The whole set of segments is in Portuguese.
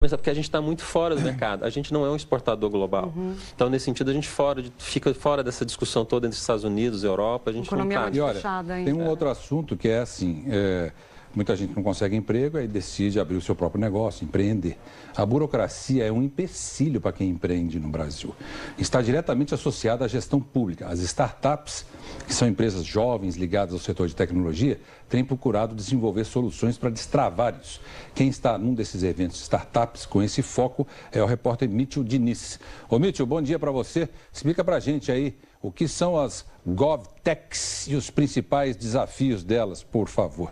Mas é porque a gente está muito fora do mercado. A gente não é um exportador global. Então, nesse sentido, a gente fica fora dessa discussão toda entre Estados Unidos e Europa. A gente não está. E olha, tem um outro assunto que é assim... Muita gente não consegue emprego, aí decide abrir o seu próprio negócio, empreender. A burocracia é um empecilho para quem empreende no Brasil. Está diretamente associada à gestão pública. As startups, que são empresas jovens ligadas ao setor de tecnologia, têm procurado desenvolver soluções para destravar isso. Quem está num desses eventos startups com esse foco é o repórter Mitchell Diniz. Ô Mitchell, bom dia para você. Explica para a gente aí o que são as GovTechs e os principais desafios delas, por favor.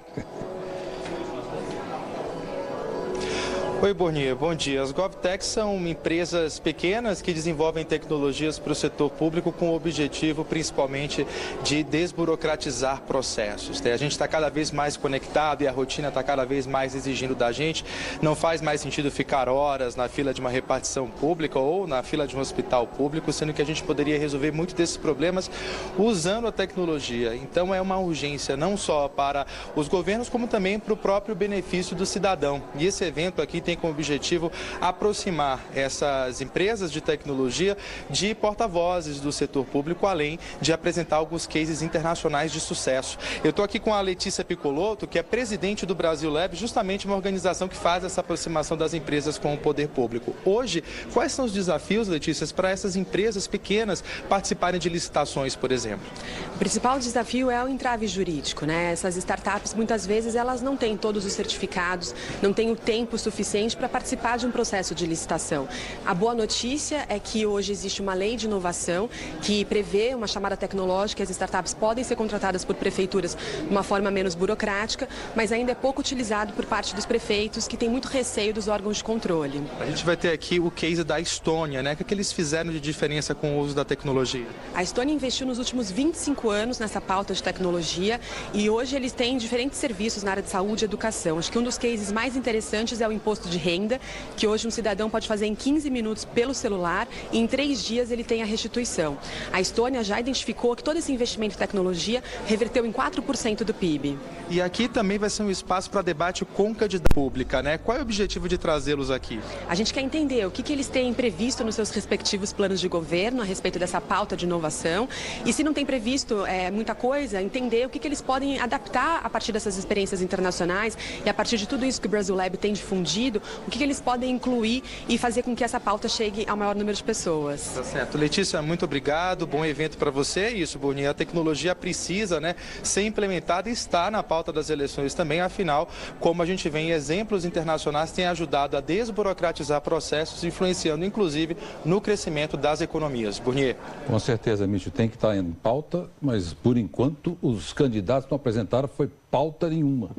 Oi, Burnier, bom dia. As GovTechs são empresas pequenas que desenvolvem tecnologias para o setor público com o objetivo, principalmente, de desburocratizar processos. A gente está cada vez mais conectado e a rotina está cada vez mais exigindo da gente. Não faz mais sentido ficar horas na fila de uma repartição pública ou na fila de um hospital público, sendo que a gente poderia resolver muito desses problemas usando a tecnologia. Então, é uma urgência não só para os governos, como também para o próprio benefício do cidadão. E esse evento aqui tem como objetivo aproximar essas empresas de tecnologia de porta-vozes do setor público, além de apresentar alguns cases internacionais de sucesso. Eu estou aqui com a Letícia Piccolotto, que é presidente do Brasil Lab, justamente uma organização que faz essa aproximação das empresas com o poder público. Hoje, quais são os desafios, Letícia, para essas empresas pequenas participarem de licitações, por exemplo? O principal desafio é o entrave jurídico, né? Essas startups, muitas vezes, elas não têm todos os certificados, não têm o tempo suficiente para participar de um processo de licitação. A boa notícia é que hoje existe uma lei de inovação que prevê uma chamada tecnológica, as startups podem ser contratadas por prefeituras de uma forma menos burocrática, mas ainda é pouco utilizado por parte dos prefeitos, que têm muito receio dos órgãos de controle. A gente vai ter aqui o case da Estônia, né? O que eles fizeram de diferença com o uso da tecnologia? A Estônia investiu nos últimos 25 anos nessa pauta de tecnologia e hoje eles têm diferentes serviços na área de saúde e educação. Acho que um dos cases mais interessantes é o imposto de renda, que hoje um cidadão pode fazer em 15 minutos pelo celular e em 3 dias ele tem a restituição. A Estônia já identificou que todo esse investimento em tecnologia reverteu em 4% do PIB. E aqui também vai ser um espaço para debate com candidatura pública, né? Qual é o objetivo de trazê-los aqui? A gente quer entender o que eles têm previsto nos seus respectivos planos de governo a respeito dessa pauta de inovação e, se não tem previsto muita coisa, entender o que eles podem adaptar a partir dessas experiências internacionais e a partir de tudo isso que o Brasil Lab tem difundido, o que eles podem incluir e fazer com que essa pauta chegue ao maior número de pessoas. Tá certo. Letícia, muito obrigado. Bom evento para você. Isso, Burnier, a tecnologia precisa, né, ser implementada e está na pauta das eleições também. Afinal, como a gente vê em exemplos internacionais, tem ajudado a desburocratizar processos, influenciando, inclusive, no crescimento das economias. Burnier. Com certeza, Mitchell, tem que estar em pauta, mas, por enquanto, os candidatos não apresentaram foi pauta nenhuma.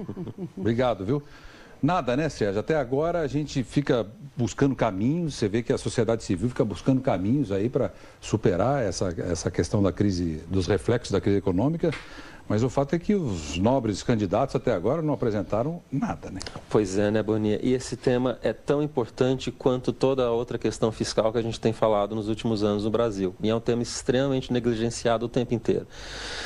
Obrigado, viu? Nada, né, Sérgio? Até agora a gente fica buscando caminhos, você vê que a sociedade civil fica buscando caminhos aí para superar essa questão da crise, dos reflexos da crise econômica, mas o fato é que os nobres candidatos até agora não apresentaram nada, né? Pois é, né, Burnier? E esse tema é tão importante quanto toda a outra questão fiscal que a gente tem falado nos últimos anos no Brasil. E é um tema extremamente negligenciado o tempo inteiro.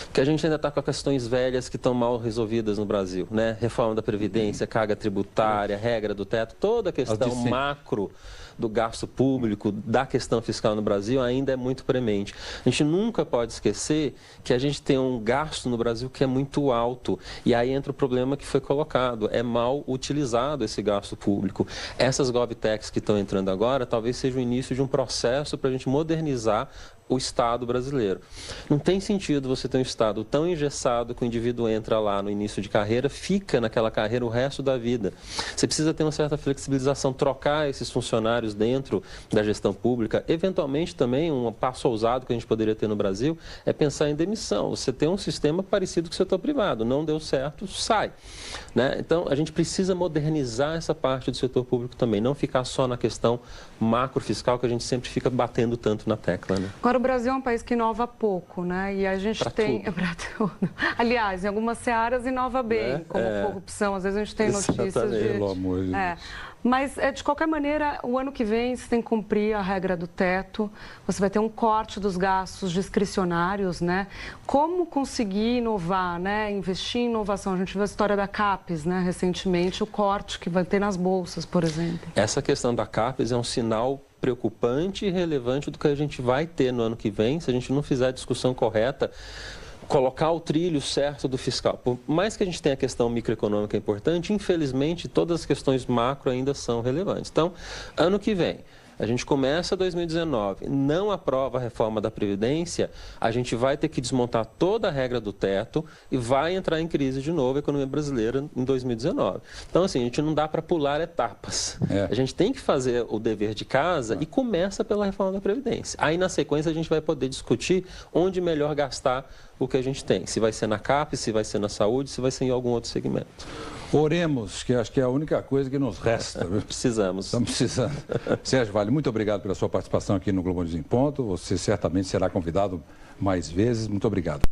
Porque a gente ainda está com questões velhas que estão mal resolvidas no Brasil, né? Reforma da Previdência, carga tributária, regra do teto, toda a questão macro do gasto público, da questão fiscal no Brasil ainda é muito premente. A gente nunca pode esquecer que a gente tem um gasto no Brasil que é muito alto. E aí entra o problema que foi colocado, é mal utilizado esse gasto público. Essas GovTechs que estão entrando agora, talvez seja o início de um processo para a gente modernizar o Estado brasileiro. Não tem sentido você ter um Estado tão engessado que o indivíduo entra lá no início de carreira, fica naquela carreira o resto da vida. Você precisa ter uma certa flexibilização, trocar esses funcionários dentro da gestão pública. Eventualmente também, um passo ousado que a gente poderia ter no Brasil é pensar em demissão. Você tem um sistema parecido com o setor privado, não deu certo, sai. Né? Então, a gente precisa modernizar essa parte do setor público também, não ficar só na questão macrofiscal que a gente sempre fica batendo tanto na tecla. Né? Agora, o Brasil é um país que inova pouco, né? E a gente tem... Aliás, em algumas searas inova bem, como corrupção. Às vezes a gente tem notícias de... Pelo amor de Deus. Mas, de qualquer maneira, o ano que vem você tem que cumprir a regra do teto, você vai ter um corte dos gastos discricionários, né? Como conseguir inovar, né? Investir em inovação? A gente viu a história da CAPES, né? Recentemente, o corte que vai ter nas bolsas, por exemplo. Essa questão da CAPES é um sinal preocupante e relevante do que a gente vai ter no ano que vem, se a gente não fizer a discussão correta, colocar o trilho certo do fiscal. Por mais que a gente tenha a questão microeconômica importante, infelizmente, todas as questões macro ainda são relevantes. Então, ano que vem, a gente começa 2019, não aprova a reforma da Previdência, a gente vai ter que desmontar toda a regra do teto e vai entrar em crise de novo a economia brasileira em 2019. Então, assim, a gente não dá para pular etapas. A gente tem que fazer o dever de casa e começa pela reforma da Previdência. Aí, na sequência, a gente vai poder discutir onde melhor gastar o que a gente tem. Se vai ser na CAPES, se vai ser na saúde, se vai ser em algum outro segmento. Oremos, que acho que é a única coisa que nos resta. Precisamos. Estamos precisando. Sérgio Vale, muito obrigado pela sua participação aqui no Globo News em Ponto. Você certamente será convidado mais vezes. Muito obrigado.